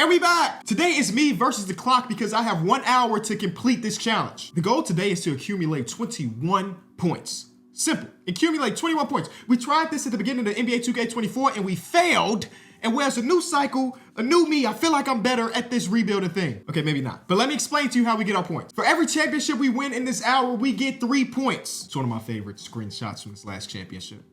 And we back! Today is me versus the clock because I have 1 hour to complete this challenge. The goal today is to accumulate 21 points. Simple. Accumulate 21 points. We tried this at the beginning of the NBA 2K24 and we failed. And whereas a new cycle, a new me, I feel like I'm better at this rebuilding thing. Okay, maybe not. But let me explain to you how we get our points. For every championship we win in this hour, we get 3 points. It's one of my favorite screenshots from this last championship.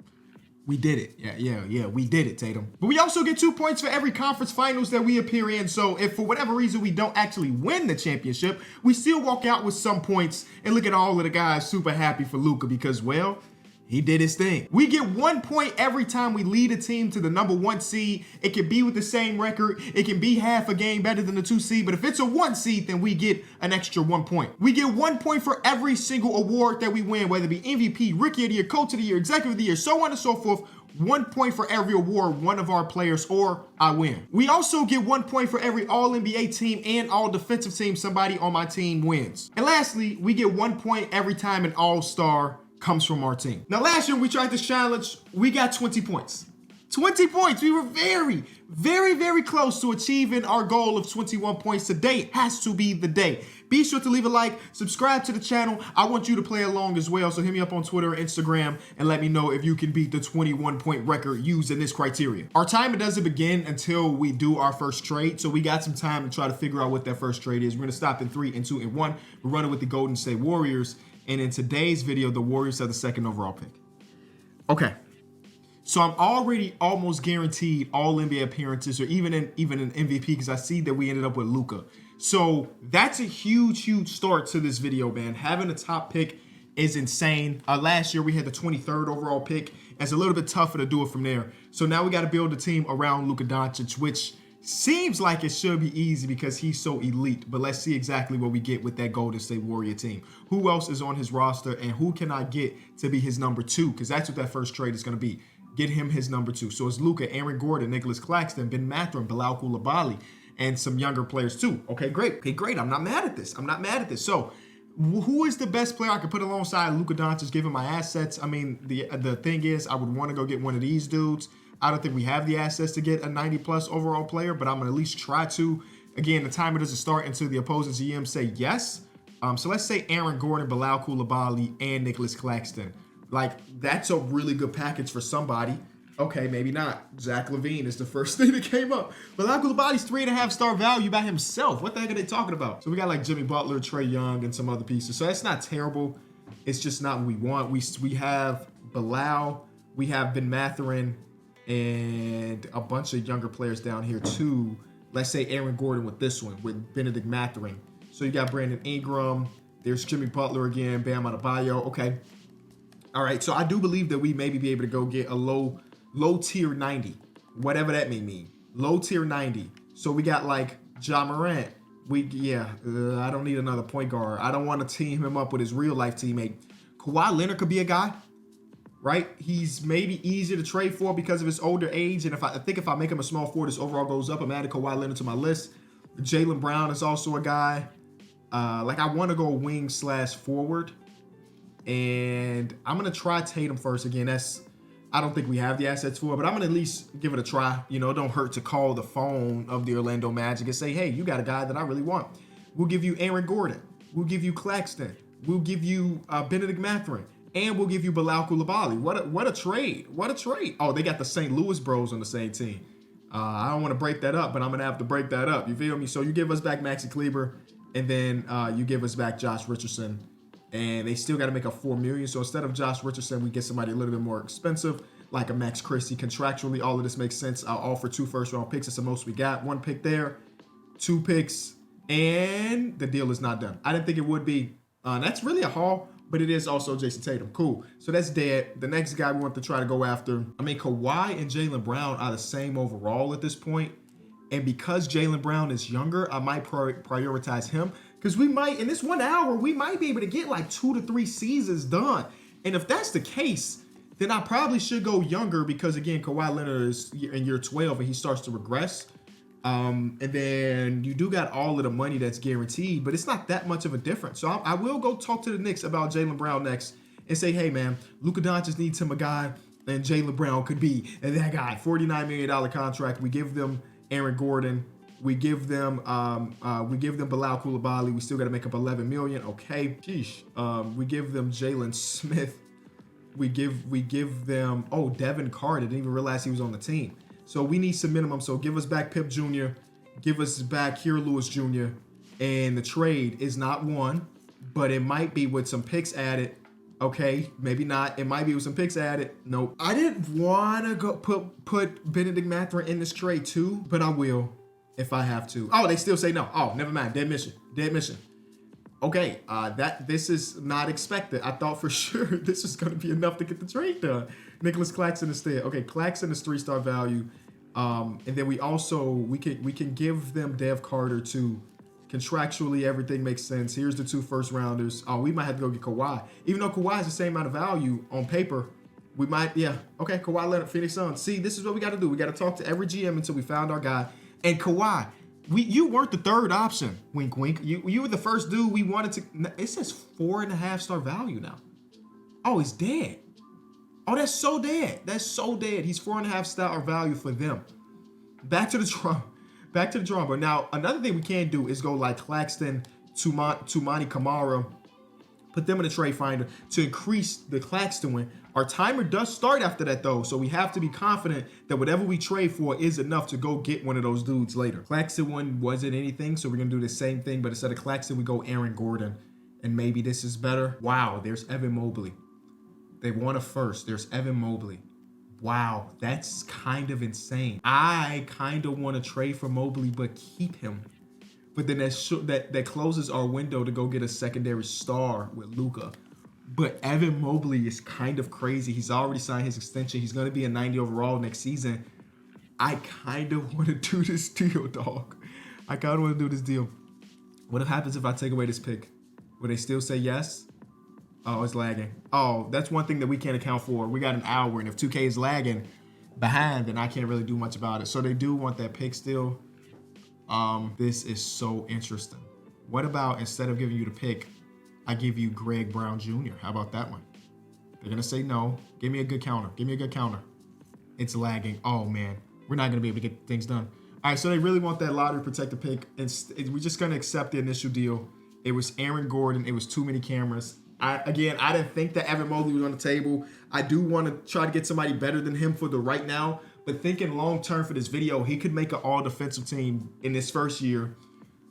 We did it. Yeah, we did it, Tatum. But we also get 2 points for every conference finals that we appear in. So if for whatever reason we don't actually win the championship, we still walk out with some points. And look at all of the guys super happy for Luka because, well, he did his thing. We get 1 point every time we lead a team to the #1 seed. It can be with the same record. It can be half a game better than the 2 seed. But if it's a 1 seed, then we get an extra 1 point. We get 1 point for every single award that we win, whether it be MVP, Rookie of the Year, Coach of the Year, Executive of the Year, so on and so forth. 1 point for every award one of our players or I win. We also get 1 point for every All-NBA team and All-Defensive team somebody on my team wins. And lastly, we get 1 point every time an All-Star comes from our team. Now last year we tried this challenge, we got 20 points. 20 points, we were very close to achieving our goal of 21 points. Today has to be the day. Be sure to leave a like, subscribe to the channel. I want you to play along as well, so hit me up on Twitter or Instagram and let me know if you can beat the 21 point record using this criteria. Our timer doesn't begin until we do our first trade, so we got some time to try to figure out what that first trade is. We're gonna stop in 3 and 2 and 1. We're running with the Golden State Warriors, and in today's video, the Warriors have the 2nd overall pick. Okay. So I'm already almost guaranteed all NBA appearances or even an MVP because I see that we ended up with Luka. So that's a huge start to this video, man. Having a top pick is insane. Last year we had the 23rd overall pick. It's a little bit tougher to do it from there. So now we got to build a team around Luka Doncic, which seems like it should be easy because he's so elite. But let's see exactly what we get with that Golden State Warrior team. Who else is on his roster and who can I get to be his #2? Because that's what that first trade is going to be. Get him his #2. So it's Luka, Aaron Gordon, Nicholas Claxton, Ben Mathurin, Bilal Coulibaly, and some younger players too. Okay, great. Okay, great. I'm not mad at this. So who is the best player I could put alongside Luka Doncic given my assets? I mean, the thing is, I would want to go get one of these dudes. I don't think we have the assets to get a 90+ overall player, but I'm going to at least try to. Again, the timer doesn't start until the opposing GM say yes. So let's say Aaron Gordon, Bilal Coulibaly, and Nicholas Claxton. Like, that's a really good package for somebody. Okay, maybe not. Zach LaVine is the first thing that came up. Bilal Coulibaly's 3.5-star value by himself. What the heck are they talking about? So we got like Jimmy Butler, Trae Young, and some other pieces. So that's not terrible. It's just not what we want. We have Bilal, we have Ben Mathurin, and a bunch of younger players down here too. Let's say Aaron Gordon with this one, with Benedict Mathurin. So you got Brandon Ingram. There's Jimmy Butler again, Bam Adebayo. Okay. All right, so I do believe that we maybe be able to go get a low tier 90, whatever that may mean. Low tier 90. So we got like Ja Morant. I don't need another point guard. I don't want to team him up with his real life teammate. Kawhi Leonard could be a guy, right? He's maybe easier to trade for because of his older age. And I think if I make him a small forward, his overall goes up. I'm adding Kawhi Leonard to my list. Jaylen Brown is also a guy. Like I want to go wing/forward. And I'm going to try Tatum first. Again, I don't think we have the assets for it, but I'm going to at least give it a try. You know, it don't hurt to call the phone of the Orlando Magic and say, hey, you got a guy that I really want. We'll give you Aaron Gordon. We'll give you Claxton. We'll give you Benedict Mathurin. And we'll give you Bilal Coulibaly. What a trade. What a trade. Oh, they got the St. Louis Bros on the same team. I don't want to break that up, but I'm going to have to break that up. You feel me? So you give us back Maxi Kleber, and then you give us back Josh Richardson. And they still got to make a $4 million. So instead of Josh Richardson, we get somebody a little bit more expensive, like a Max Christie. Contractually, all of this makes sense. I'll offer 2 first-round picks. That's the most we got. 1 pick there, 2 picks, and the deal is not done. I didn't think it would be. That's really a haul, but it is also Jason Tatum. Cool. So that's dead. The next guy we want to try to go after, I mean, Kawhi and Jaylen Brown are the same overall at this point. And because Jaylen Brown is younger, I might prioritize him. Because we might, in this 1 hour, we might be able to get like 2 to 3 seasons done. And if that's the case, then I probably should go younger because, again, Kawhi Leonard is in year 12 and he starts to regress. And then you do got all of the money that's guaranteed, but it's not that much of a difference. So I will go talk to the Knicks about Jaylen Brown next and say, hey, man, Luka Doncic needs him a guy, and Jaylen Brown could be that guy. $49 million contract. We give them Aaron Gordon We give them Bilal Coulibaly. We still got to make up 11 million. Okay. Sheesh. We give them Jalen Smith. We give them Devin Carter. Didn't even realize he was on the team. So we need some minimum. So give us back Pip Jr. Give us back Hero Lewis Jr. And the trade is not one, but it might be with some picks added. Okay, maybe not. It might be with some picks added. Nope. I didn't want to go put Benedict Mathurin in this trade too, but I will if I have to. Oh, they still say no. Oh, never mind. Dead mission. Okay, this is not expected. I thought for sure this was going to be enough to get the trade done. Nicholas Claxton instead. Okay, Claxton is 3-star value. And then we can give them Dev Carter too. Contractually, everything makes sense. Here's the 2 first-rounders. Oh, we might have to go get Kawhi. Even though Kawhi is the same amount of value on paper, we might, yeah. Okay, Kawhi Leonard, Phoenix Suns. See, this is what we got to do. We got to talk to every GM until we found our guy. And Kawhi, you weren't the third option. Wink, wink. You were the first dude we wanted to. It says 4.5-star value now. Oh, he's dead. Oh, that's so dead. That's so dead. He's 4.5-star value for them. Back to the drawing board. Now, another thing we can do is go like Claxton, Tumani Kamara, put them in a trade finder to increase the Claxton win. Our timer does start after that though, so we have to be confident that whatever we trade for is enough to go get one of those dudes later. Claxton one wasn't anything, so we're gonna do the same thing, but instead of Claxton, we go Aaron Gordon, and maybe this is better. Wow, there's Evan Mobley. They want a first. There's Evan Mobley. Wow, that's kind of insane. I kind of want to trade for Mobley, but keep him. But then that closes our window to go get a secondary star with Luka. But Evan Mobley is kind of crazy. He's already signed his extension. He's going to be a 90 overall next season. I kind of want to do this deal, dog. I kind of want to do this deal. What happens if I take away this pick? Will they still say yes? Oh, it's lagging. Oh, that's one thing that we can't account for. We got an hour, and if 2K is lagging behind, then I can't really do much about it. So they do want that pick still. This is so interesting. What about instead of giving you the pick, I give you Greg Brown Jr.? How about that one? They're going to say no. Give me a good counter. Give me a good counter. It's lagging. Oh, man. We're not going to be able to get things done. All right, so they really want that lottery protected pick. We're just going to accept the initial deal. It was Aaron Gordon. It was too many cameras. I didn't think that Evan Mobley was on the table. I do want to try to get somebody better than him for the right now. But thinking long term for this video, he could make an all defensive team in his first year.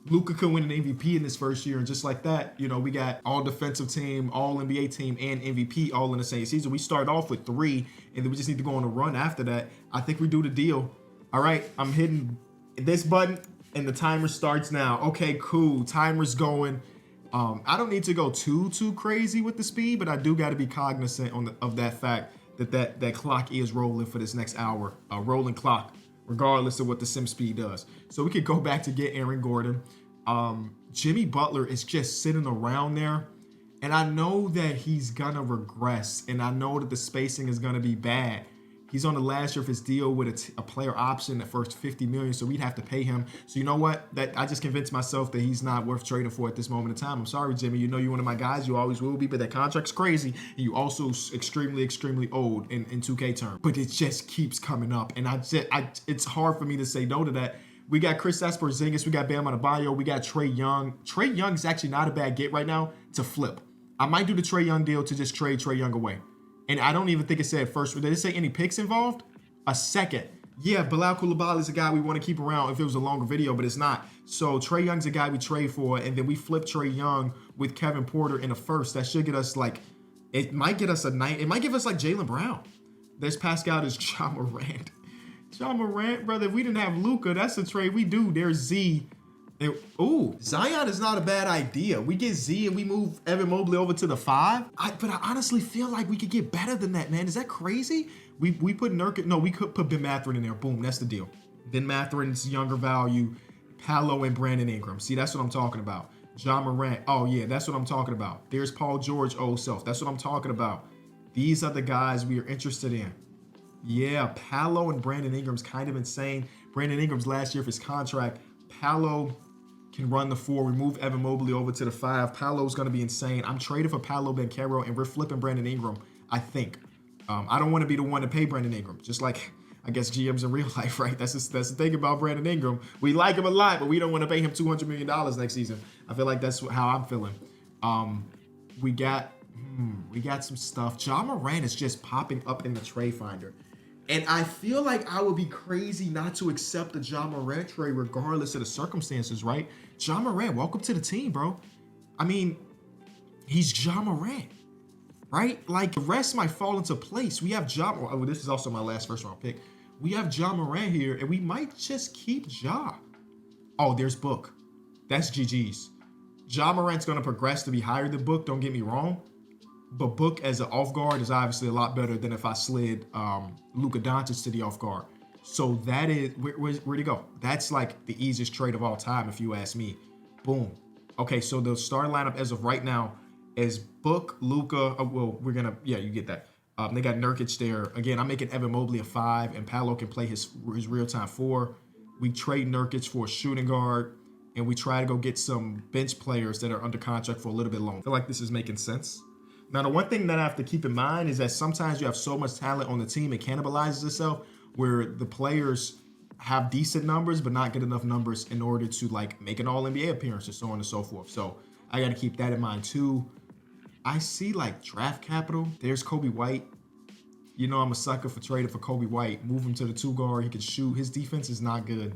Luka could win an MVP in his first year. And just like that, we got all defensive team, all NBA team, and MVP all in the same season. We start off with 3, and then we just need to go on a run after that. I think we do the deal. All right, I'm hitting this button, and the timer starts now. Okay, cool. Timer's going. I don't need to go too crazy with the speed, but I do got to be cognizant of that fact that clock is rolling for this next hour, a rolling clock, regardless of what the sim speed does. So we could go back to get Aaron Gordon. Jimmy Butler is just sitting around there, and I know that he's gonna regress, and I know that the spacing is gonna be bad. He's on the last year of his deal with a player option at first $50 million, so we'd have to pay him. So you know what? That I just convinced myself that he's not worth trading for at this moment in time. I'm sorry, Jimmy. You're one of my guys. You always will be, but that contract's crazy, and you also extremely old in 2K terms. But it just keeps coming up, and it's hard for me to say no to that. We got Kristaps Porzingis, we got Bam Adebayo, we got Trae Young. Trae Young is actually not a bad get right now to flip. I might do the Trae Young deal to just trade Trae Young away. And I don't even think it said first. Did it say any picks involved? A second. Yeah, Bilal Coulibaly is a guy we want to keep around if it was a longer video, but it's not. So Trae Young's a guy we trade for, and then we flip Trae Young with Kevin Porter in a first. That should get us it might get us a 9. It might give us like Jaylen Brown. There's Pascal, there's Ja Morant. Ja Morant, brother, if we didn't have Luka, that's a trade we do. There's Z. Zion is not a bad idea. We get Z and we move Evan Mobley over to the 5. But I honestly feel like we could get better than that, man. Is that crazy? We put Nurkic. No, we could put Ben Mathurin in there. Boom, that's the deal. Ben Mathurin's younger value. Paolo and Brandon Ingram. See, that's what I'm talking about. Ja Morant. Oh, yeah, that's what I'm talking about. There's Paul George, old self. That's what I'm talking about. These are the guys we are interested in. Yeah, Paolo and Brandon Ingram's kind of insane. Brandon Ingram's last year of his contract. Paolo can run the 4. We move Evan Mobley over to the 5. Paolo's going to be insane. I'm trading for Paolo Banchero, and we're flipping Brandon Ingram, I think. I don't want to be the one to pay Brandon Ingram. Just like I guess GMs in real life, right? That's the thing about Brandon Ingram. We like him a lot, but we don't want to pay him $200 million next season. I feel like that's how I'm feeling. We got some stuff. Ja Morant is just popping up in the trade finder. And I feel like I would be crazy not to accept the Ja Morant trade regardless of the circumstances, right? Ja Morant, welcome to the team, bro. I mean, he's Ja Morant, right? Like, the rest might fall into place. We have Ja. Oh, this is also my last first round pick. We have Ja Morant here, and we might just keep Ja. Oh, there's Book. That's GG's. Ja Morant's going to progress to be higher than Book, don't get me wrong. But Book as an off guard is obviously a lot better than if I slid Luka Doncic to the off guard. So that is, where'd he go? That's like the easiest trade of all time, if you ask me. Boom. Okay, so the starting lineup as of right now is Book, Luka. You get that. They got Nurkic there. Again, I'm making Evan Mobley a 5, and Paolo can play his real-time 4. We trade Nurkic for a shooting guard, and we try to go get some bench players that are under contract for a little bit longer. I feel like this is making sense. Now, the one thing that I have to keep in mind is that sometimes you have so much talent on the team, it cannibalizes itself, where the players have decent numbers, but not good enough numbers in order to like make an All-NBA appearance and so on and so forth. So I got to keep that in mind too. I see like draft capital. There's Kobe White. You know, I'm a sucker for trading for Kobe White. Move him to the 2 guard. He can shoot. His defense is not good.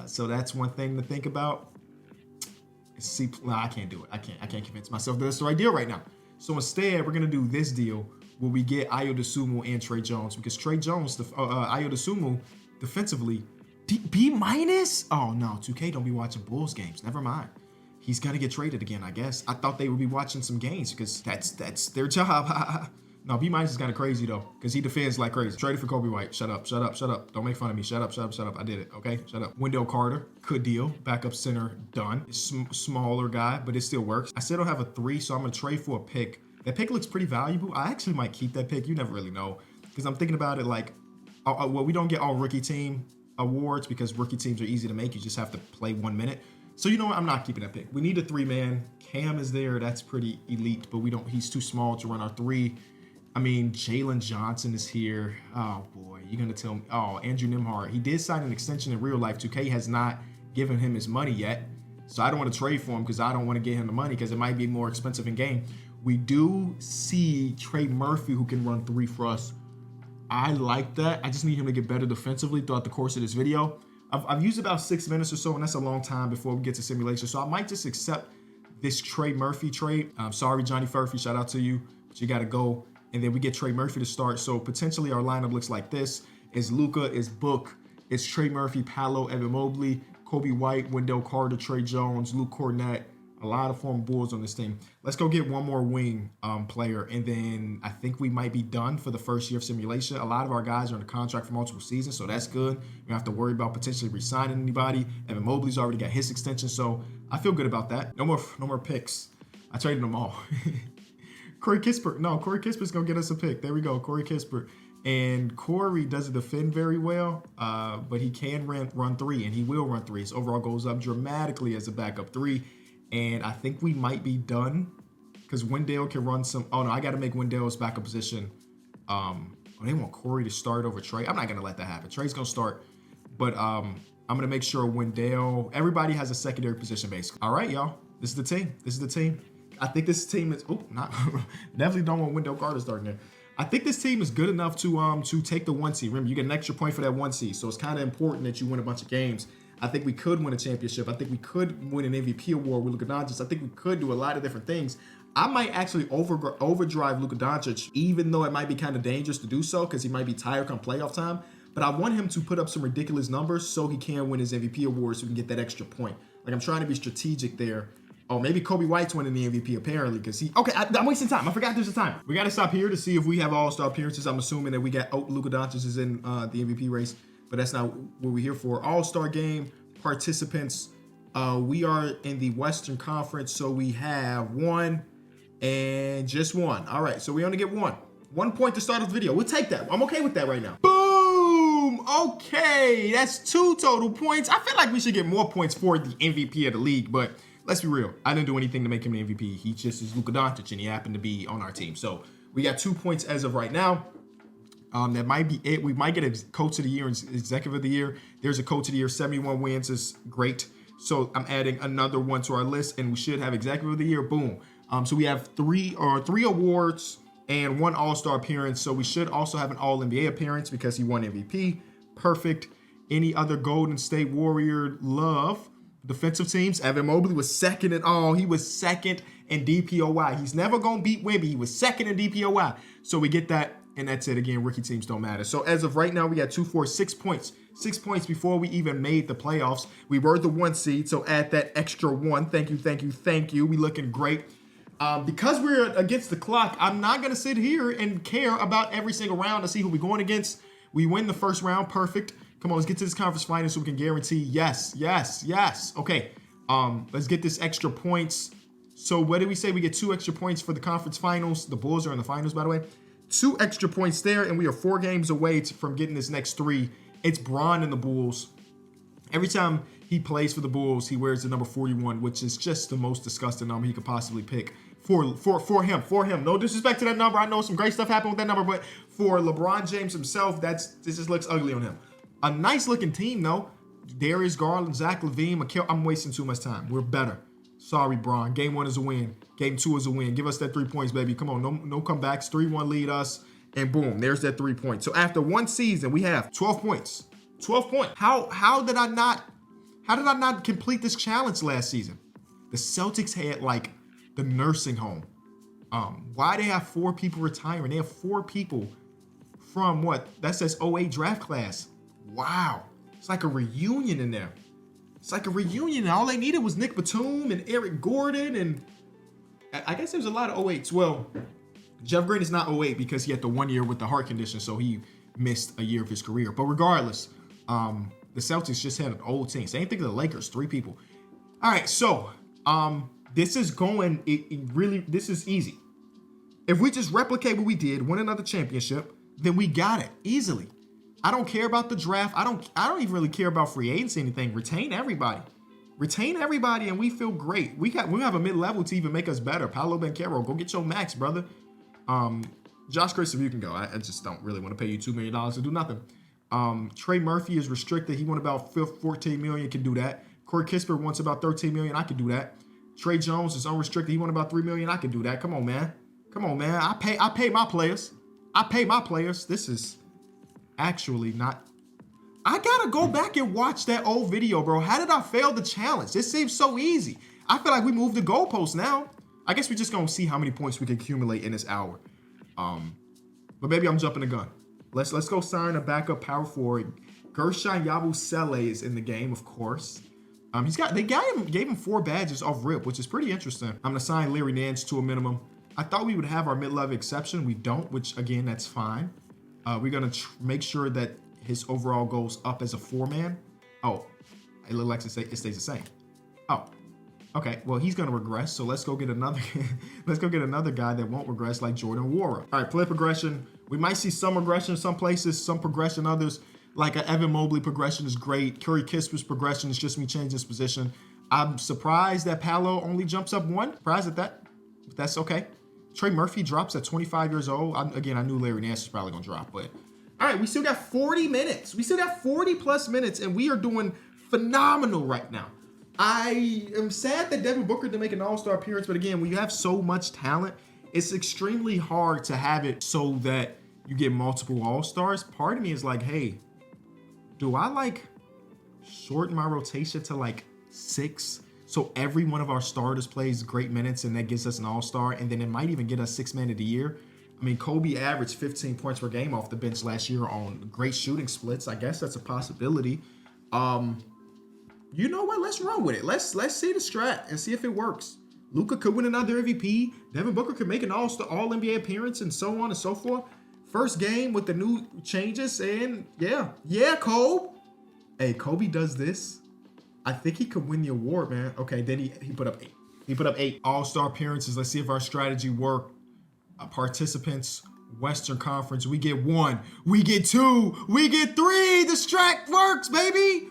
So that's one thing to think about. I can't do it. I can't convince myself that it's the right deal right now. So instead, we're going to do this deal where we get Ayo Dosunmu and Trey Jones, because Trey Jones, Ayo Dosunmu, defensively, B-? Oh, no, 2K don't be watching Bulls games. Never mind. He's going to get traded again, I guess. I thought they would be watching some games because that's their job. No, B- is kind of crazy, though, because he defends like crazy. Traded for Kobe White. Shut up. Don't make fun of me. Shut up. I did it, okay? Shut up. Wendell Carter, good deal. Backup center, done. Smaller guy, but it still works. I still don't have a 3, so I'm going to trade for a pick. That pick looks pretty valuable. I actually might keep that pick. You never really know, because I'm thinking about it like, we don't get all rookie team awards because rookie teams are easy to make. You just have to play 1 minute. So you know what? I'm not keeping that pick. We need a 3-man. Cam is there. That's pretty elite, but he's too small to run our 3. I mean, Jalen Johnson is here. Oh, boy. You're going to tell me. Oh, Andrew Nembhard. He did sign an extension in real life. 2K has not given him his money yet. So I don't want to trade for him because I don't want to get him the money because it might be more expensive in game. We do see Trey Murphy who can run 3 for us. I like that. I just need him to get better defensively throughout the course of this video. I've used about 6 minutes or so, and that's a long time before we get to simulation. So I might just accept this Trey Murphy trade. I'm sorry, Johnny Furphy. Shout out to you, but you got to go. And then we get Trey Murphy to start. So potentially our lineup looks like this. It's Luka, it's Book, it's Trey Murphy, Paolo, Evan Mobley, Kobe White, Wendell Carter, Trey Jones, Luke Cornett. A lot of former Bulls on this team. Let's go get one more wing player. And then I think we might be done for the first year of simulation. A lot of our guys are under contract for multiple seasons, so that's good. We don't have to worry about potentially re-signing anybody. Evan Mobley's already got his extension, so I feel good about that. No more picks. I traded them all. Corey Kispert. No, Corey Kispert's going to get us a pick. There we go, Corey Kispert. And Corey doesn't defend very well, but he can run 3, and he will run 3. His overall goes up dramatically as a backup 3. And I think we might be done because Wendell can run some. Oh, no, I got to make Wendell's backup position. They want Corey to start over Trey. I'm not going to let that happen. Trey's going to start. But I'm going to make sure Wendell, everybody has a secondary position basically. All right, y'all. This is the team. I think this team is, definitely don't want Wendell Carter starting there. I think this team is good enough to take the 1 seed. Remember, you get an extra point for that 1 seed. So it's kind of important that you win a bunch of games. I think we could win a championship. I think we could win an MVP award with Luka Doncic. I think we could do a lot of different things. I might actually overdrive Luka Doncic, even though it might be kind of dangerous to do so because he might be tired come playoff time. But I want him to put up some ridiculous numbers so he can win his MVP award so we can get that extra point. Like, I'm trying to be strategic there. Oh, maybe Kobe White's winning the MVP apparently because I'm wasting time. I forgot there's a time. We got to stop here to see if we have all-star appearances. I'm assuming that we got Luka Doncic is in the MVP race, but that's not what we're here for. All-star game participants. We are in the Western Conference, so we have 1 and just 1. All right, so we only get 1. 1 point to start off the video. We'll take that. I'm okay with that right now. Boom! Okay, that's 2 total points. I feel like we should get more points for the MVP of the league, but let's be real. I didn't do anything to make him the MVP. He just is Luka Doncic, and he happened to be on our team. So we got 2 points as of right now. That might be it. We might get a coach of the year and executive of the year. There's a coach of the year. 71 wins is great. So I'm adding another one to our list, and we should have executive of the year. Boom. So we have three awards and one All-Star appearance. So we should also have an All-NBA appearance because he won MVP. Perfect. Any other Golden State Warrior love? Defensive teams. Evan Mobley was second in all. He was second in DPOY. He's never going to beat Wemby. He was second in DPOY. So we get that, and that's it. Again, rookie teams don't matter. So as of right now, we got 2, 4, 6 points. 6 points before we even made the playoffs. We were the 1 seed, so add that extra 1. Thank you, thank you, thank you. We looking great. Because we're against the clock, I'm not going to sit here and care about every single round to see who we're going against. We win the first round. Perfect. Come on, let's get to this conference final so we can guarantee yes. Okay, let's get this extra points. So what did we say? We get 2 extra points for the conference finals. The Bulls are in the finals, by the way. 2 extra points there, and we are 4 games away from getting this next 3. It's Bron and the Bulls. Every time he plays for the Bulls, he wears the number 41, which is just the most disgusting number he could possibly pick for him. No disrespect to that number. I know some great stuff happened with that number, but for LeBron James himself, this just looks ugly on him. A nice looking team, though. Darius Garland, Zach LaVine, Mikal. I'm wasting too much time. We're better. Sorry, Bron. Game 1 is a win. Game 2 is a win. Give us that 3 points, baby. Come on, no comebacks. 3-1 lead us, and boom, there's that 3 points. So after 1 season, we have 12 points. 12 points. How did I not complete this challenge last season? The Celtics had like the nursing home. Why they have 4 people retiring? They have 4 people from what? That says 08 draft class. Wow. It's like a reunion in there. It's like a reunion. All they needed was Nick Batum and Eric Gordon, and I guess there's a lot of 08s. Well, Jeff Green is not 08 because he had the 1 year with the heart condition, so he missed a year of his career. But regardless, the Celtics just had an old team. Same thing to the Lakers, 3 people. All right, so this is going. This is easy. If we just replicate what we did, win another championship, then we got it easily. I don't care about the draft. I don't even really care about free agency or anything. Retain everybody, and we feel great. We have a mid-level to even make us better. Paolo Banchero, go get your max, brother. Josh Christopher, you can go. I just don't really want to pay you $2 million to do nothing. Trey Murphy is restricted. He wants about $14 million. Can do that. Corey Kispert wants about $13 million. I can do that. Trey Jones is unrestricted. He wants about $3 million. I can do that. Come on, man. I pay my players. This is actually not. I gotta go back and watch that old video, bro. How did I fail the challenge? This seems so easy. I feel like we moved the goalpost now. I guess we're just gonna see how many points we can accumulate in this hour. But maybe I'm jumping the gun. Let's go sign a backup power forward. Gershon Yabusele is in the game, of course. They gave him 4 badges off rip, which is pretty interesting. I'm gonna sign Larry Nance to a minimum. I thought we would have our mid-level exception. We don't, which again, that's fine. We're gonna make sure that his overall goes up as a 4-man. Oh, it looks like it stays the same. Oh, okay. Well, he's gonna regress. So let's go get another. Let's go get another guy that won't regress, like Jordan Nwora. All right, player progression. We might see some regression in some places, some progression others. Like an Evan Mobley progression is great. Curry Kispert's progression is just me changing his position. I'm surprised that Paolo only jumps up 1. Surprised at that. But that's okay. Trey Murphy drops at 25 years old. I knew Larry Nance was probably going to drop. But, all right, we still got 40 minutes. We still got 40-plus minutes, and we are doing phenomenal right now. I am sad that Devin Booker didn't make an all-star appearance. But, again, when you have so much talent, it's extremely hard to have it so that you get multiple all-stars. Part of me is like, hey, do I, like, shorten my rotation to, like, 6? So every one of our starters plays great minutes, and that gives us an all-star, and then it might even get us 6 man of the year. I mean, Kobe averaged 15 points per game off the bench last year on great shooting splits. I guess that's a possibility. You know what? Let's run with it. Let's see the strat and see if it works. Luka could win another MVP. Devin Booker could make an all-NBA appearance, and so on and so forth. First game with the new changes, and yeah, Kobe. Hey, Kobe does this. I think he could win the award, man. Okay, then he put up 8. He put up 8 all-star appearances. Let's see if our strategy worked. Participants, Western Conference. We get 1. We get 2. We get 3. The strat works, baby.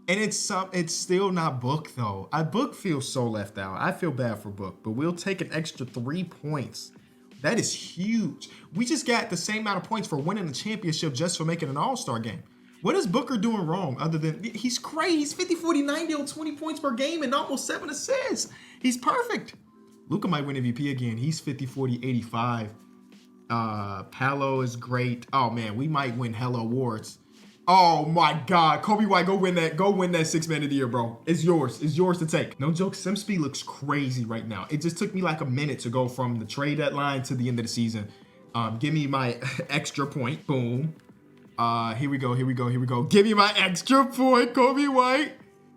And it's still not Book, though. Book feels so left out. I feel bad for Book, but we'll take an extra 3 points. That is huge. We just got the same amount of points for winning the championship just for making an all-star game. What is Booker doing wrong other than he's crazy? He's 50, 40, 90 on 20 points per game and almost 7 assists. He's perfect. Luka might win MVP again. He's 50, 40, 85. Paolo is great. Oh man, we might win hella awards. Oh my God, Kobe White, go win that Sixth Man of the Year, bro. It's yours. It's yours to take. No joke, Sim Speed looks crazy right now. It just took me like a minute to go from the trade deadline to the end of the season. Give me my extra point. Boom. Here we go. Give me my extra point, Kobe White.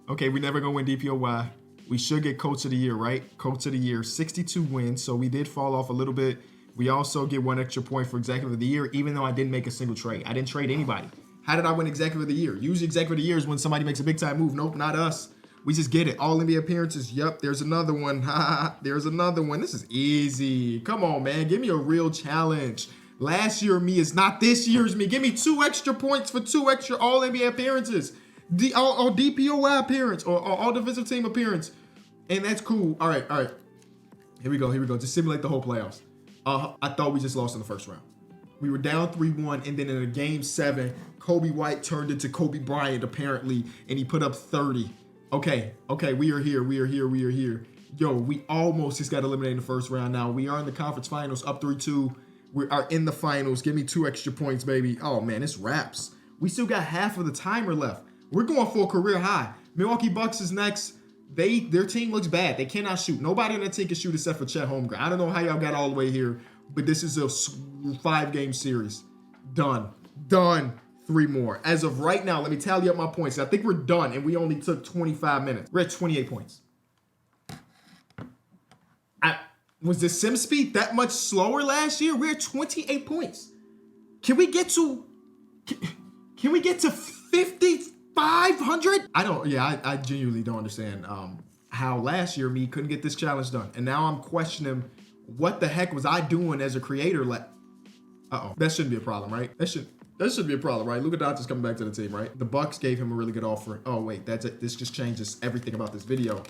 Okay, we never gonna win DPOY. We should get Coach of the Year, right? Coach of the Year, 62 wins. So we did fall off a little bit. We also get 1 extra point for Executive of the Year, even though I didn't make a single trade. I didn't trade anybody. How did I win Executive of the Year? Usually Executive of the Year is when somebody makes a big time move. Nope, not us. We just get it. All NBA appearances. Yep, there's another one. There's another one. This is easy. Come on, man. Give me a real challenge. Last year me is not this year's me. Give me 2 extra points for 2 extra All NBA appearances. All DPOY appearance or all defensive team appearance. And that's cool. All right. Here we go. Just simulate the whole playoffs. I thought we just lost in the first round. We were down 3-1, and then in a game 7, Kobe White turned into Kobe Bryant apparently, and he put up 30. Okay, we are here. Yo, we almost just got eliminated in the first round now. We are in the conference finals, up 3-2. We are in the finals. Give me 2 extra points, baby. Oh man, it's wraps. We still got half of the timer left. We're going for a career high. Milwaukee Bucks is next. Their team looks bad. They cannot shoot. Nobody on that team can shoot except for Chet Holmgren. I don't know how y'all got all the way here, but this is a 5-game series. Done. 3 more. As of right now, let me tally up my points. I think we're done, and we only took 25 minutes. We're at 28 points. Was the sim speed that much slower last year? We're at 28 points. Can we get to 5,500? I genuinely don't understand how last year me couldn't get this challenge done. And now I'm questioning what the heck was I doing as a creator? That shouldn't be a problem, right? That should be a problem, right? Luka Doncic's coming back to the team, right? The Bucks gave him a really good offer. Oh wait, that's it. This just changes everything about this video.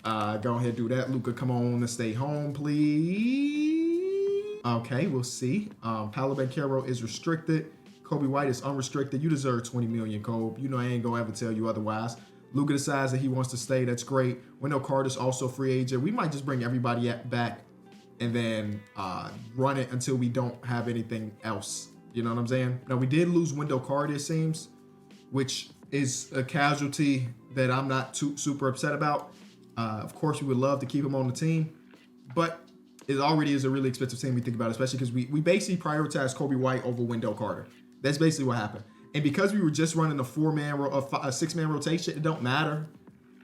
Go ahead, do that. Luka, come on and stay home, please. Okay, we'll see. Paolo Banchero is restricted. Kobe White is unrestricted. You deserve 20 million, Kobe. You know I ain't gonna ever tell you otherwise. Luka decides that he wants to stay. That's great. Wendell Carter's also free agent. We might just bring everybody back and then run it until we don't have anything else. You know what I'm saying? Now, we did lose Wendell Carter, it seems, which is a casualty that I'm not too super upset about. Of course, we would love to keep him on the team, but it already is a really expensive team we think about, especially because we basically prioritized Kobe White over Wendell Carter. That's basically what happened. And because we were just running a 6-man rotation, it don't matter.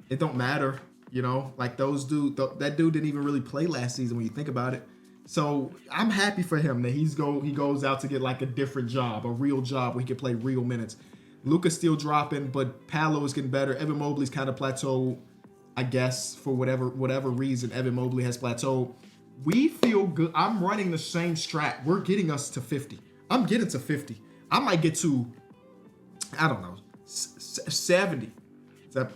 It don't matter, you know, like that dude didn't even really play last season when you think about it. So I'm happy for him that he goes out to get like a different job, a real job where he can play real minutes. Luka's still dropping, but Paolo is getting better. Evan Mobley's kind of plateaued, I guess, for whatever reason. Evan Mobley has plateaued. We feel good. I'm running the same strat. We're getting us to 50. I'm getting to 50. I might get to, I don't know, 70.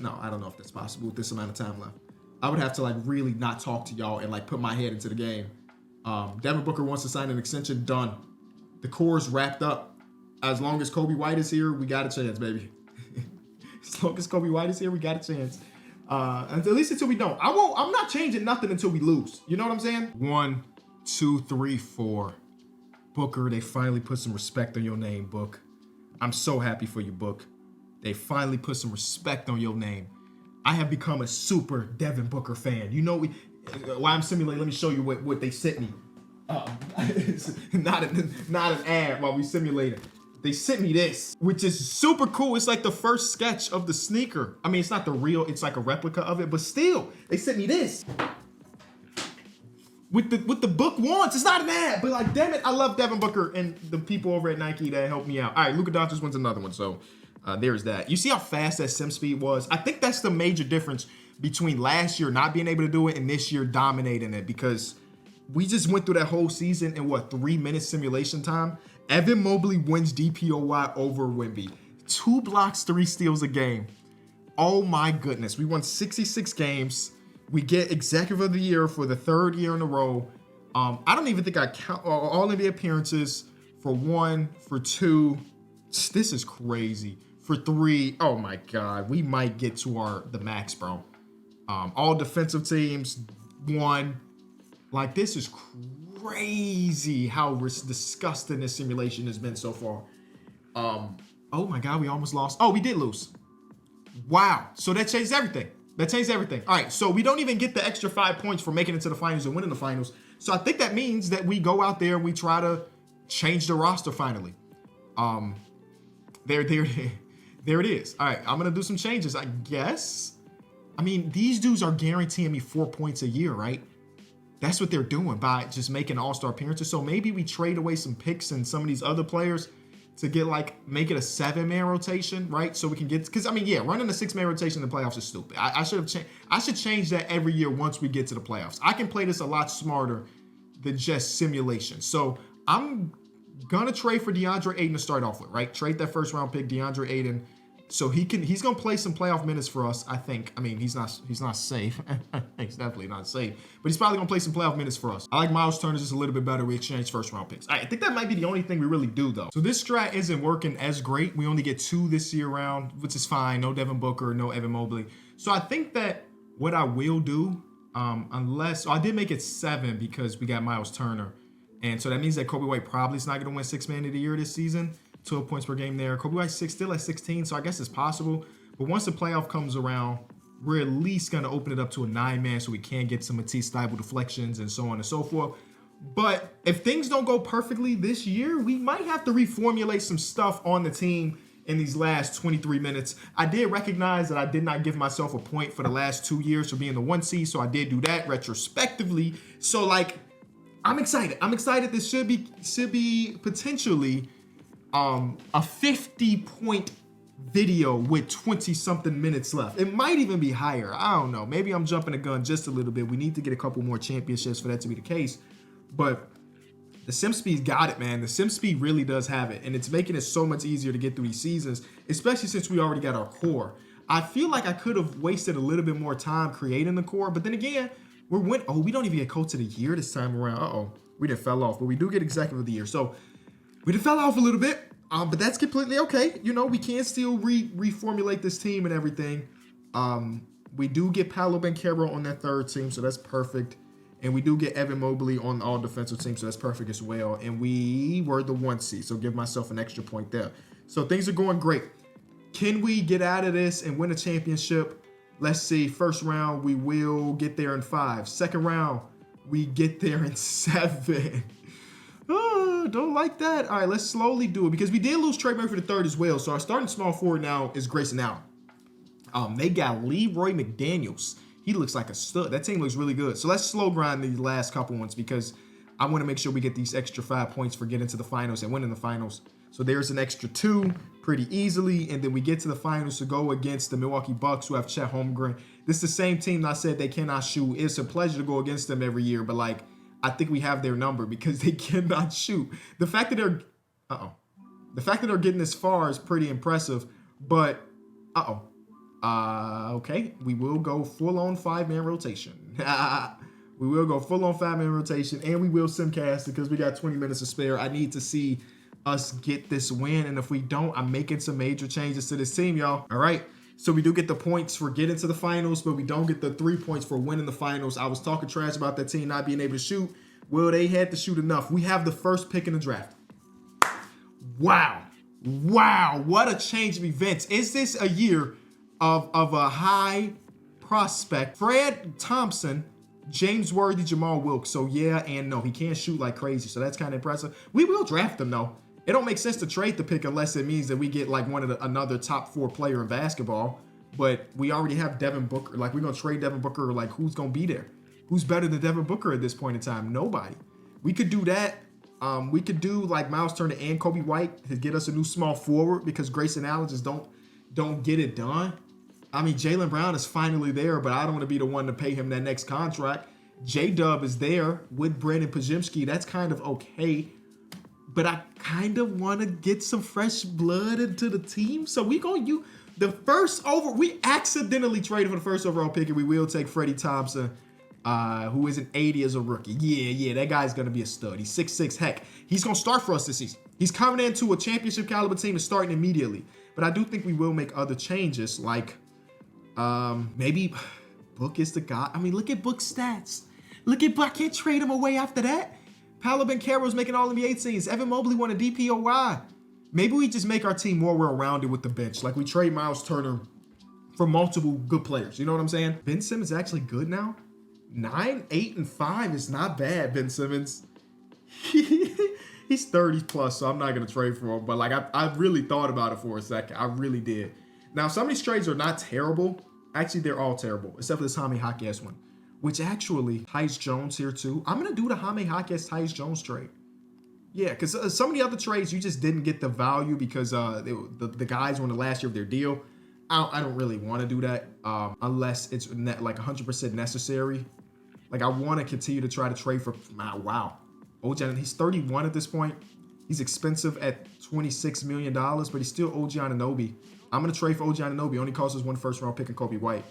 No, I don't know if that's possible with this amount of time left. I would have to like really not talk to y'all and like put my head into the game. Devin Booker wants to sign an extension. Done. The core is wrapped up. As long as Kobe White is here, we got a chance, baby. As long as Kobe White is here, we got a chance. At least until we don't. I'm not changing nothing until we lose. You know what I'm saying? 1, 2, 3, 4. Booker, they finally put some respect on your name, Book. I'm so happy for you, Book. They finally put some respect on your name. I have become a super Devin Booker fan. You know, while I'm simulating, let me show you what they sent me. Not an ad while we simulated. They sent me this, which is super cool. It's like the first sketch of the sneaker. I mean, it's not the real, it's like a replica of it, but still, they sent me this. With the Book wants. It's not an ad, but like, damn it, I love Devin Booker and the people over at Nike that helped me out. All right, Luka Doncic wins another one, so there's that. You see how fast that sim speed was? I think that's the major difference between last year not being able to do it and this year dominating it, because we just went through that whole season in 3 minutes simulation time. Evan Mobley wins DPOY over Wemby. 2 blocks, 3 steals a game. Oh my goodness. We won 66 games. We get Executive of the Year for the 3rd year in a row. I don't even think I count all NBA appearances for 1, for 2. This is crazy. For 3, oh my God, we might get to the max, bro. All defensive teams, 1. Like, this is crazy how disgusting this simulation has been so far. Oh my God, we almost lost. Oh, we did lose. Wow. So that changed everything. That changed everything. All right, so we don't even get the extra 5 points for making it to the finals and winning the finals. So I think that means that we go out there and we try to change the roster finally. There it is. All right, I'm gonna do some changes, I guess. I mean, these dudes are guaranteeing me 4 points a year, right? That's what they're doing by just making all-star appearances. So maybe we trade away some picks and some of these other players to get make it a 7-man rotation, right? So we can get, because I mean, yeah, running a 6-man rotation in the playoffs is stupid. I should change that every year once we get to the playoffs. I can play this a lot smarter than just simulation. So I'm gonna trade for DeAndre Ayton to start off with, right? Trade that first round pick, DeAndre Ayton. So he's gonna play some playoff minutes for us, I think. I mean, he's not safe. He's definitely not safe, but he's probably gonna play some playoff minutes for us. I like Miles Turner just a little bit better. We exchange first round picks. I think that might be the only thing we really do though. So this strat isn't working as great. We only get 2 this year round, which is fine. No Devin Booker, no Evan Mobley. So I think that what I will do, I did make it 7 because we got Miles Turner, and so that means that Kobe White probably is not gonna win 6-man of the year this season. 12 points per game there. Kobe White's still at 16, so I guess it's possible. But once the playoff comes around, we're at least going to open it up to a 9-man so we can get some Matisse Thybulle deflections and so on and so forth. But if things don't go perfectly this year, we might have to reformulate some stuff on the team in these last 23 minutes. I did recognize that I did not give myself a point for the last 2 years for being the 1 seed, so I did do that retrospectively. So, like, I'm excited. I'm excited. This should be potentially a 50-point video with 20-something minutes left. It might even be higher. I don't know. Maybe I'm jumping the gun just a little bit. We need to get a couple more championships for that to be the case. But the sim speed's got it, man. The sim speed really does have it. And it's making it so much easier to get through these seasons, especially since we already got our core. I feel like I could have wasted a little bit more time creating the core. But then again, we don't even get coach of the year this time around. Uh-oh. We done fell off. But we do get executive of the year. So we done fell off a little bit. But that's completely okay. You know, we can still reformulate this team and everything. We do get Paolo Banchero on that 3rd team, so that's perfect. And we do get Evan Mobley on the all-defensive team, so that's perfect as well. And we were the 1 seed, so give myself an extra point there. So things are going great. Can we get out of this and win a championship? Let's see. First round, we will get there in 5. Second round, we get there in 7. Oh, don't like that. All right, let's slowly do it because we did lose Trey Murphy for the 3rd as well. So our starting small forward now is Grayson Allen. They got Leroy McDaniels. He looks like a stud. That team looks really good. So let's slow grind these last couple ones because I want to make sure we get these extra 5 points for getting to the finals and winning the finals. So there's an extra 2 pretty easily. And then we get to the finals to go against the Milwaukee Bucks who have Chet Holmgren. This is the same team that I said they cannot shoot. It's a pleasure to go against them every year. But like, I think we have their number because they cannot shoot. The fact that they're getting this far is pretty impressive. But okay, we will go full-on 5-man rotation. We will go full-on 5-man rotation, and we will simcast because we got 20 minutes to spare. I need to see us get this win, and if we don't, I'm making some major changes to this team, y'all. All right. So we do get the points for getting to the finals, but we don't get the 3 points for winning the finals. I was talking trash about that team not being able to shoot. Well, they had to shoot enough. We have the 1st pick in the draft. Wow. What a change of events. Is this a year of a high prospect? Fred Thompson, James Worthy, Jamal Wilkes. So yeah and no. He can't shoot like crazy, so that's kind of impressive. We will draft him, though. It don't make sense to trade the pick unless it means that we get like another top 4 player in basketball. But we already have Devin Booker. Like, we're going to trade Devin Booker. Like, who's going to be there? Who's better than Devin Booker at this point in time? Nobody. We could do that. We could do like Miles Turner and Kobe White to get us a new small forward because Grayson Allen just don't get it done. I mean, Jaylen Brown is finally there, but I don't want to be the one to pay him that next contract. J-Dub is there with Brandon Podziemski. That's kind of okay. But I kind of want to get some fresh blood into the team. So we accidentally traded for the 1st overall pick, and we will take Freddie Thompson. who is an 80 as a rookie. Yeah, that guy's going to be a stud. He's 6'6". Heck, he's going to start for us this season. He's coming into a championship caliber team and starting immediately. But I do think we will make other changes, like maybe Book is the guy. I mean, look at Book's stats. Look at Book. I can't trade him away after that. Paolo Banchero's making All-NBA teams. Evan Mobley won a DPOY. Maybe we just make our team more well-rounded with the bench. Like we trade Miles Turner for multiple good players. You know what I'm saying? Ben Simmons is actually good now. 9, 8, and 5 is not bad, Ben Simmons. He's 30 plus, so I'm not going to trade for him. But like I really thought about it for a second. I really did. Now, some of these trades are not terrible. Actually, they're all terrible, except for this Jaime Jaquez one, which actually, Tyus Jones here too. I'm going to do the Jaime Jaquez Tyus Jones trade. Yeah, because some of the other trades, you just didn't get the value because the guys were in the last year of their deal. I don't really want to do that unless it's like 100% necessary. Like, I want to continue to try to trade for, wow. OG, he's 31 at this point. He's expensive at $26 million, but he's still OG Anunoby. I'm going to trade for OG Anunoby. Only costs us 1 first-round pick and Kobe White.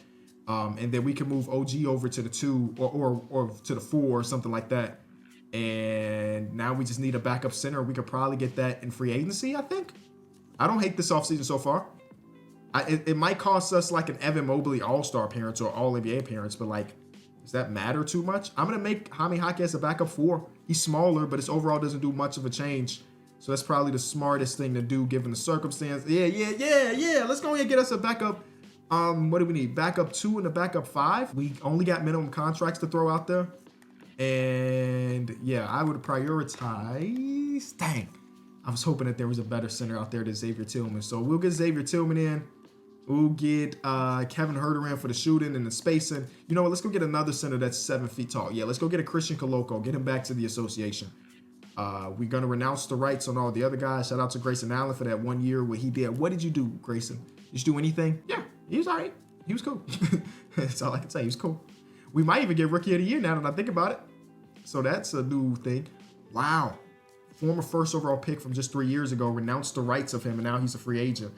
And then we can move OG over to the 2 or to the 4 or something like that. And now we just need a backup center. We could probably get that in free agency, I think. I don't hate this offseason so far. It might cost us like an Evan Mobley all-star appearance or all-NBA appearance, but like, does that matter too much? I'm going to make Jaime Jaquez a backup 4. He's smaller, but his overall doesn't do much of a change. So that's probably the smartest thing to do given the circumstance. Yeah. Let's go ahead and get us a backup. What do we need? Backup 2 and a backup 5. We only got minimum contracts to throw out there. And yeah, I would prioritize. Dang. I was hoping that there was a better center out there than Xavier Tillman. So we'll get Xavier Tillman in. We'll get Kevin Huerter in for the shooting and the spacing. You know what? Let's go get another center that's 7 feet tall. Yeah, let's go get a Christian Coloco. Get him back to the association. We're going to renounce the rights on all the other guys. Shout out to Grayson Allen for that 1 year where he did. What did you do, Grayson? Did you do anything? Yeah, he was all right. He was cool. That's all I can say. He was cool. We might even get Rookie of the Year now that I think about it. So that's a new thing. Wow. Former first overall pick from just 3 years ago renounced the rights of him, and now he's a free agent.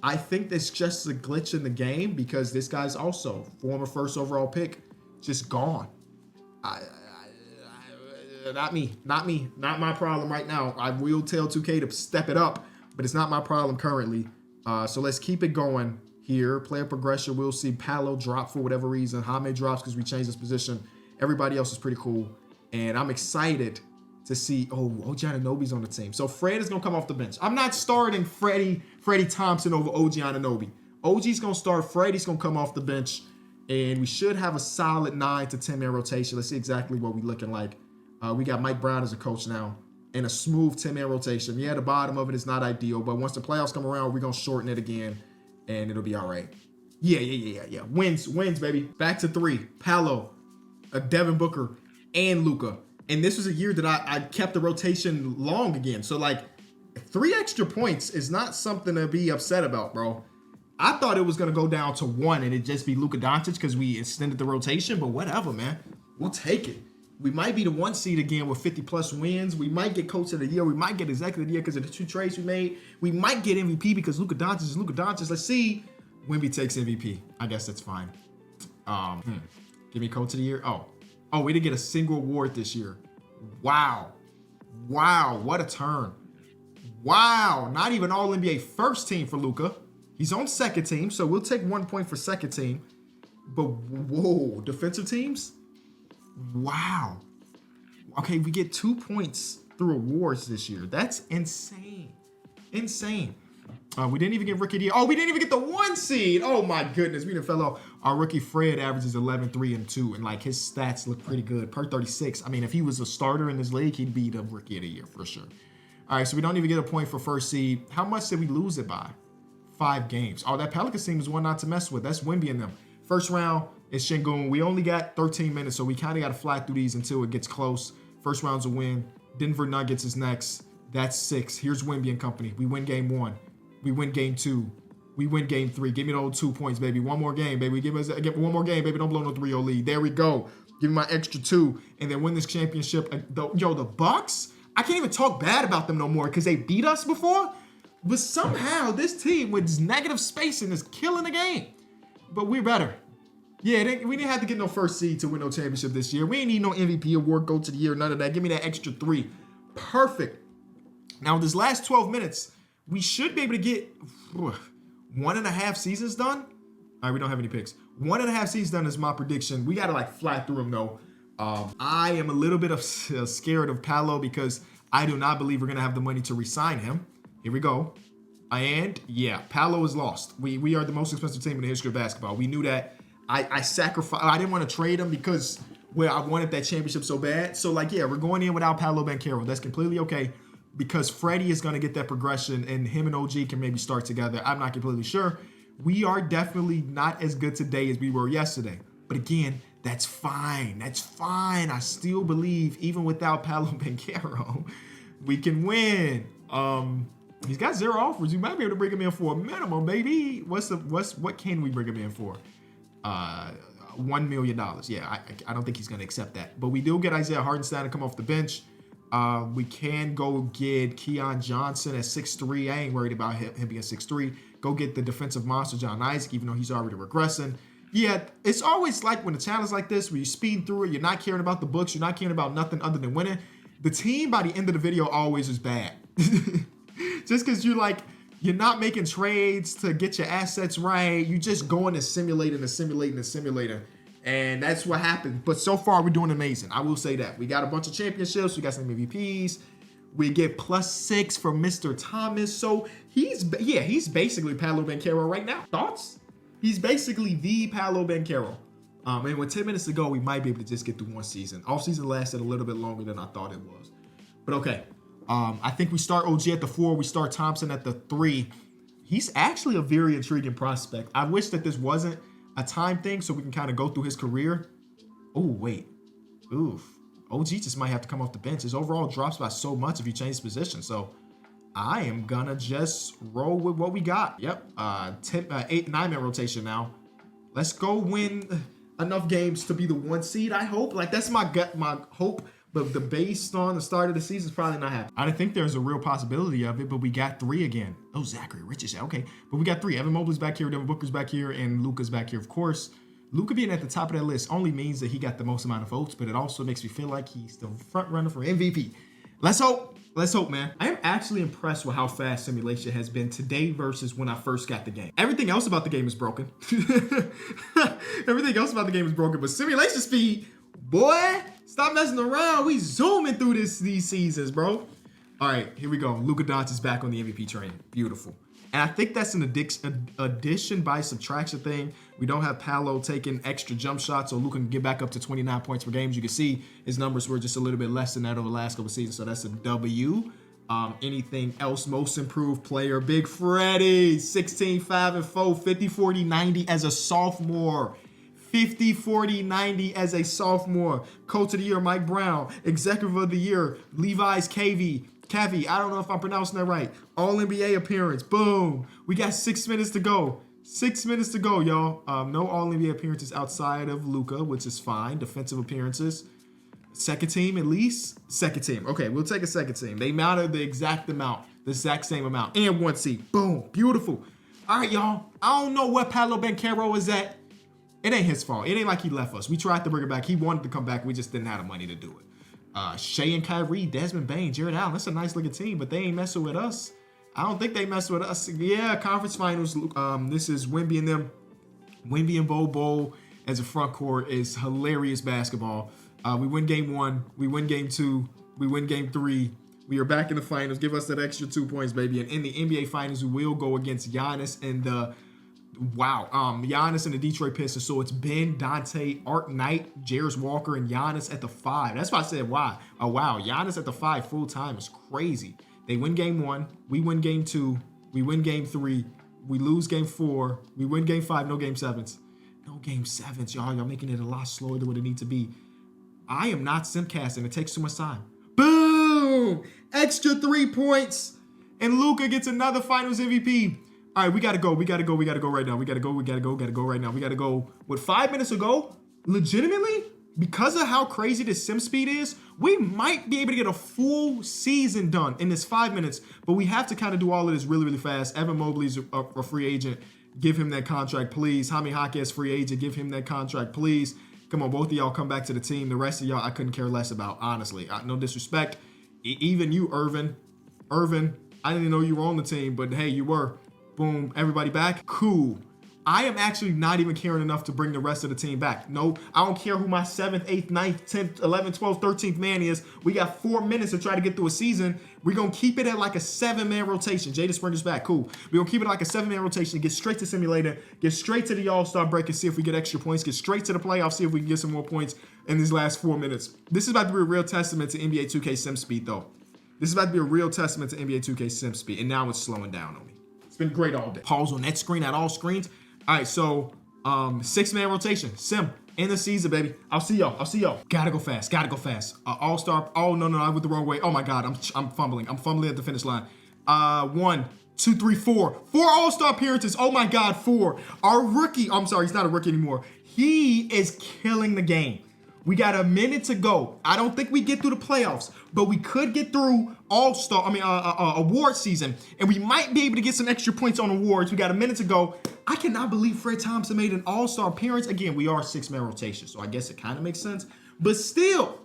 I think that's just a glitch in the game because this guy's also former first overall pick, just gone. Not me. Not my problem right now. I will tell 2K to step it up, but it's not my problem currently. So let's keep it going here. Player progression. We'll see Paolo drop for whatever reason. Jaime drops because we changed his position. Everybody else is pretty cool. And I'm excited to see, OG Anunoby's on the team. So Fred is going to come off the bench. I'm not starting Freddie Thompson over OG Anunoby. OG's going to start. Freddie's going to come off the bench. And we should have a solid 9 to 10-man rotation. Let's see exactly what we're looking like. We got Mike Brown as a coach now. And a smooth 10-man rotation. Yeah, the bottom of it is not ideal. But once the playoffs come around, we're going to shorten it again. And it'll be all right. Yeah. Wins, baby. Back to 3. Paolo, Devin Booker, and Luka. And this was a year that I kept the rotation long again. So, like, 3 extra points is not something to be upset about, bro. I thought it was going to go down to 1 and it'd just be Luka Doncic because we extended the rotation. But whatever, man. We'll take it. We might be the 1 seed again with 50-plus wins. We might get Coach of the Year. We might get Executive of the Year because of the 2 trades we made. We might get MVP because Luka Doncic is Luka Doncic. Let's see. Wemby takes MVP. I guess that's fine. Give me Coach of the Year. Oh, we didn't get a single award this year. Wow, what a turn. Wow, not even All-NBA first team for Luka. He's on second team, so we'll take 1 point for second team. But, whoa, defensive teams? Wow. Okay, we get 2 points through awards this year. That's insane. We didn't even get Rookie of the Year. We didn't even get the 1 seed. Oh, my goodness. We done fell off. Our rookie Fred averages 11, 3, and 2. And, like, his stats look pretty good. Per 36. I mean, if he was a starter in this league, he'd be the Rookie of the Year for sure. All right, so we don't even get a point for first seed. How much did we lose it by? 5 games. That Pelicans team is one not to mess with. That's Wemby and them. First round is Şengün. We only got 13 minutes, so we kind of got to fly through these until it gets close. First round's a win. Denver Nuggets is next. That's 6. Here's Wemby and company. We win game 1. We win game 2. We win game 3. Give me those 2 points, baby. One more game, baby. Give one more game, baby. Don't blow no 3-0 lead. There we go. Give me my extra 2 and then win this championship. The Bucks, I can't even talk bad about them no more because they beat us before. But somehow this team with negative spacing is killing the game. But we're better. Yeah, we didn't have to get no first seed to win no championship this year. We ain't need no MVP award, coach of the year, none of that. Give me that extra 3. Perfect. Now, this last 12 minutes, we should be able to get 1.5 seasons done. All right, we don't have any picks. 1.5 seasons done is my prediction. We got to like fly through them though. I am a little bit scared of Paolo because I do not believe we're going to have the money to re-sign him. Here we go. And yeah, Paolo is lost. We are the most expensive team in the history of basketball. We knew that. I sacrificed. I didn't want to trade him because I wanted that championship so bad. So like, yeah, we're going in without Paolo Banchero. That's completely okay because Freddie is going to get that progression and him and OG can maybe start together. I'm not completely sure. We are definitely not as good today as we were yesterday. But again, that's fine. That's fine. I still believe even without Paolo Banchero, we can win. He's got 0 offers. You might be able to bring him in for a minimum, baby. What can we bring him in for? $1 million. Yeah, I don't think he's going to accept that. But we do get Isaiah Hartenstein to come off the bench. We can go get Keon Johnson at 6'3". I ain't worried about him being 6'3". Go get the defensive monster John Isaac, even though he's already regressing. Yeah, it's always like when a challenge like this, where you're speeding through it, you're not caring about the books, you're not caring about nothing other than winning. The team by the end of the video always is bad. Just because you're not making trades to get your assets right. You just going and simulating. And that's what happened. But so far, we're doing amazing. I will say that. We got a bunch of championships. We got some MVPs. We get +6 from Mr. Thomas. So he's basically Paolo Banchero right now. Thoughts? He's basically the Paolo Banchero. And with 10 minutes to go, we might be able to just get through one season. Off season lasted a little bit longer than I thought it was. But okay. I think we start OG at the 4. We start Thompson at the 3. He's actually a very intriguing prospect. I wish that this wasn't a time thing so we can kind of go through his career. Oh, wait. Oof. OG just might have to come off the bench. His overall drops by so much if you change position. So I am going to just roll with what we got. Yep. 9-man rotation now. Let's go win enough games to be the 1 seed, I hope. Like, that's my hope. But the based on the start of the season is probably not happening. I don't think there's a real possibility of it, but we got 3 again. Oh, Zachary Richards. Okay. But we got 3. Evan Mobley's back here, Devin Booker's back here, and Luka's back here, of course. Luka being at the top of that list only means that he got the most amount of votes, but it also makes me feel like he's the front runner for MVP. Let's hope. Let's hope, man. I am actually impressed with how fast simulation has been today versus when I first got the game. Everything else about the game is broken. Everything else about the game is broken, but simulation speed, boy, stop messing around. We zooming through these seasons, bro. All right, here we go. Luka Doncic is back on the MVP train. Beautiful. And I think that's an addition by subtraction thing. We don't have Paolo taking extra jump shots, so Luka can get back up to 29 points per game. As you can see, his numbers were just a little bit less than that over the last couple seasons, so that's a W. Anything else? Most improved player, Big Freddie, 16, 5, and 4, 50, 40, 90 as a sophomore. 50, 40, 90 as a sophomore. Coach of the year, Mike Brown. Executive of the year, Levi's Cavey, I don't know if I'm pronouncing that right. All-NBA appearance. Boom. We got 6 minutes to go. 6 minutes to go, y'all. No All-NBA appearances outside of Luka, which is fine. Defensive appearances. Second team, at least. Second team. Okay, we'll take a second team. They matter the exact amount. The exact same amount. And 1 seed. Boom. Beautiful. All right, y'all. I don't know what Paolo Banchero is at. It ain't his fault. It ain't like he left us. We tried to bring him back. He wanted to come back. We just didn't have the money to do it. Shea and Kyrie, Desmond Bain, Jared Allen. That's a nice looking team, but they ain't messing with us. I don't think they mess with us. Yeah, conference finals. This is Wemby and them. Wemby and Bobo as a front court is hilarious basketball. We win game 1. We win game 2. We win game 3. We are back in the finals. Give us that extra 2 points, baby. And in the NBA finals, we will go against Giannis and Giannis and the Detroit Pistons. So it's Ben, Dante, Art Knight, Jarris Walker, and Giannis at the 5. That's why I said, wow. Oh, wow. Giannis at the 5 full time is crazy. They win game 1. We win game 2. We win game 3. We lose game 4. We win game 5. No game 7s. No game 7s, y'all. Y'all making it a lot slower than what it needs to be. I am not simcasting. It takes too much time. Boom! Extra 3 points. And Luka gets another finals MVP. All right, we got to go. We got to go right now. We got to go right now. We got to go. With 5 minutes ago, legitimately, because of how crazy this sim speed is, we might be able to get a full season done in this 5 minutes, but we have to kind of do all of this really, really fast. Evan Mobley's a free agent. Give him that contract, please. Jaime Jaquez, free agent. Give him that contract, please. Come on, both of y'all come back to the team. The rest of y'all, I couldn't care less about, honestly. No disrespect. Even you, Irvin. Irvin, I didn't know you were on the team, but hey, you were. Boom, everybody back. Cool. I am actually not even caring enough to bring the rest of the team back. No, I don't care who my 7th, 8th, 9th, 10th, 11th, 12th, 13th man is. We got 4 minutes to try to get through a season. We're going to keep it at like a 7-man rotation. Jada Springer's back. Cool. We're going to keep it like a 7-man rotation. Get straight to simulator. Get straight to the All-Star break and see if we get extra points. Get straight to the playoffs. See if we can get some more points in these last 4 minutes. This is about to be a real testament to NBA 2K sim speed, though. This is about to be a real testament to NBA 2K sim speed. And now it's slowing down on me. It's been great all day. Pause on that screen at all screens. All right, so 6-man rotation. Sim, end the season, baby. I'll see y'all. Gotta go fast. All-Star. Oh, no, I went the wrong way. Oh, my God, I'm fumbling. I'm fumbling at the finish line. 1, 2, 3, 4. 4 All-Star appearances. Oh, my God, 4. Our rookie, I'm sorry, he's not a rookie anymore. He is killing the game. We got a minute to go. I don't think we get through the playoffs, but we could get through award season, and we might be able to get some extra points on awards. We got a minute to go. I cannot believe Fred Thompson made an All-Star appearance. Again, we are 6-man rotation, so I guess it kind of makes sense. But still,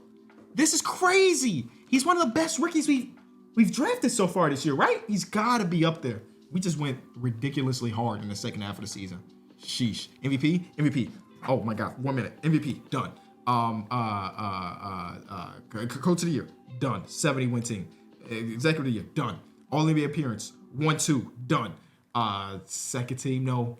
this is crazy. He's one of the best rookies we've drafted so far this year, right? He's got to be up there. We just went ridiculously hard in the second half of the season. Sheesh. MVP. Oh my God, 1 minute. MVP, done. Coach of the year, done. 70-win team. Executive of the year, done. All NBA appearance, 1, 2, done. Second team, no.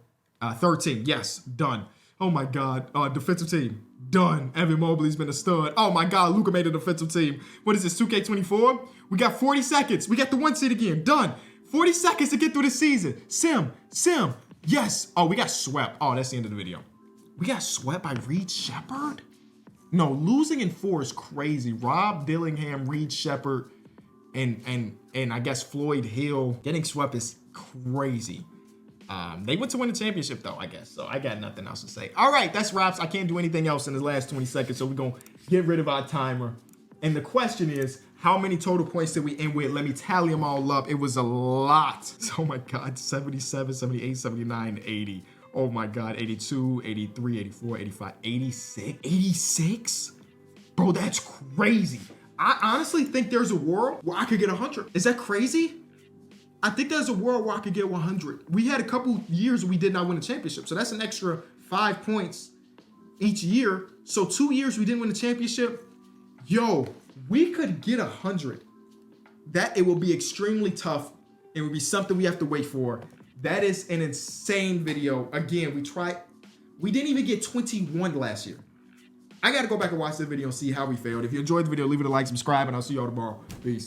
Third team, yes, done. Oh my God, defensive team, done. Evan Mobley's been a stud. Oh my God, Luka made a defensive team. What is this, 2K24? We got 40 seconds. We got the 1 seed again, done. 40 seconds to get through the season. Sim, yes. Oh, we got swept. Oh, that's the end of the video. We got swept by Reed Shepherd? No, losing in 4 is crazy. Rob Dillingham, Reed Shepherd, and I guess Floyd Hill getting swept is crazy. They went to win the championship though, I guess. So I got nothing else to say. All right, that's wraps. I can't do anything else in the last 20 seconds, so we're gonna get rid of our timer. And the question is, how many total points did we end with? Let me tally them all up. It was a lot. Oh my God, 77, 78, 79, 80. Oh my God, 82, 83, 84, 85, 86. 86? Bro, that's crazy. I honestly think there's a world where I could get 100. Is that crazy? I think there's a world where I could get 100. We had a couple years we did not win a championship. So that's an extra 5 points each year. So 2 years we didn't win a championship. Yo, we could get 100. That it will be extremely tough. It will be something we have to wait for. That is an insane video. Again, we didn't even get 21 last year. I got to go back and watch the video and see how we failed. If you enjoyed the video, leave it a like, subscribe, and I'll see y'all tomorrow. Peace.